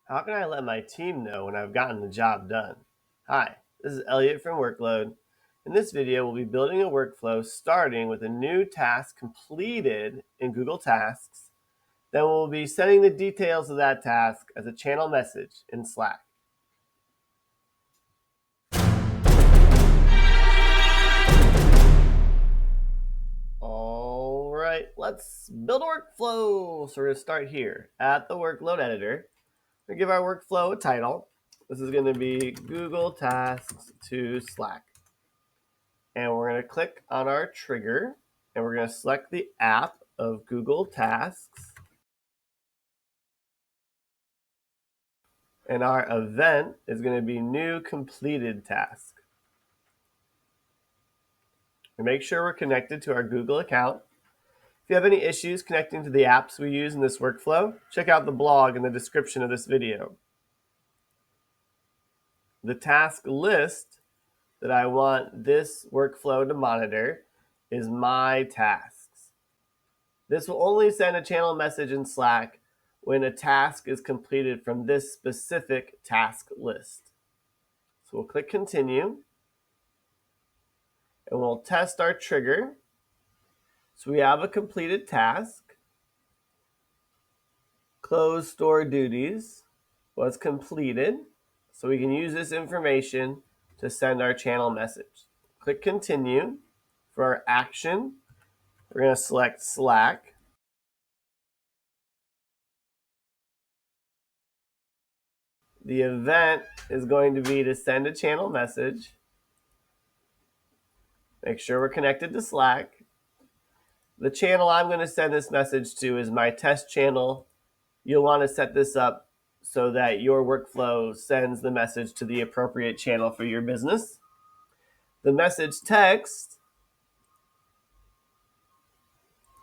How can I let my team know when I've gotten the job done? Hi, this is Eliot from Workload. In this video, we'll be building a workflow starting with a new task completed in Google Tasks. Then we'll be sending the details of that task as a channel message in Slack. All right, let's build a workflow. So we're going to start here at the Workload editor. We give our workflow a title. This is going to be Google Tasks to Slack. And we're going to click on our trigger and we're going to select the app of Google Tasks. And our event is going to be new completed task. And make sure we're connected to our Google account. If you have any issues connecting to the apps we use in this workflow, check out the blog in the description of this video. The task list that I want this workflow to monitor is my tasks. This will only send a channel message in Slack when a task is completed from this specific task list. So we'll click continue and we'll test our trigger. So we have a completed task. Close store duties was completed. So we can use this information to send our channel message. Click continue. For our action, we're going to select Slack. The event is going to be to send a channel message. Make sure we're connected to Slack. The channel I'm going to send this message to is my test channel. You'll want to set this up so that your workflow sends the message to the appropriate channel for your business. The message text,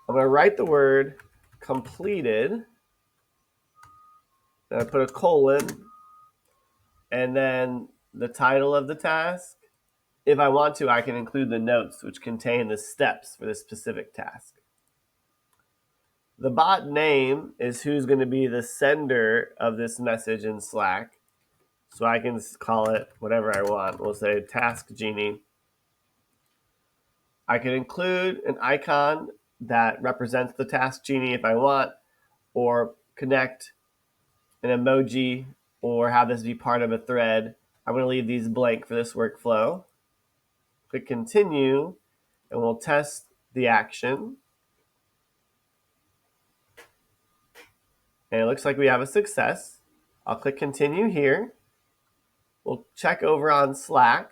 I'm going to write the word completed. Then I put a colon and then the title of the task. If I want to, I can include the notes which contain the steps for this specific task. The bot name is who's going to be the sender of this message in Slack. So I can call it whatever I want. We'll say Task Genie. I can include an icon that represents the Task Genie if I want, or connect an emoji, or have this be part of a thread. I'm going to leave these blank for this workflow. Click continue, and we'll test the action. And it looks like we have a success. I'll click continue here. We'll check over on Slack.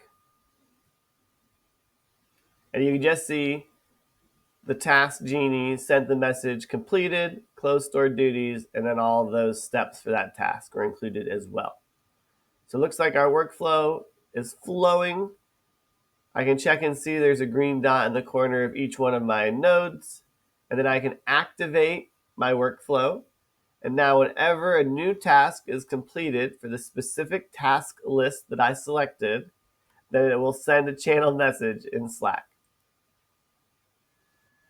And you can just see the Task Genie sent the message completed, close stored duties, and then all of those steps for that task are included as well. So it looks like our workflow is flowing. I can check and see there's a green dot in the corner of each one of my nodes, and then I can activate my workflow. And now whenever a new task is completed for the specific task list that I selected, then it will send a channel message in Slack.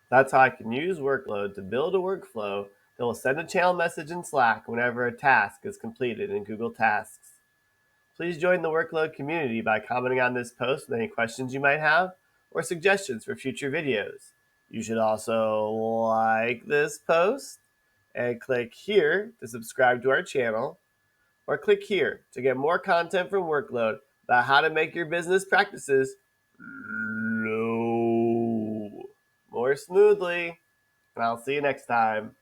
That's how I can use Workload to build a workflow that will send a channel message in Slack whenever a task is completed in Google Tasks. Please join the Workload community by commenting on this post with any questions you might have or suggestions for future videos. You should also like this post and click here to subscribe to our channel, or click here to get more content from Workload about how to make your business practices flow more smoothly. And I'll see you next time.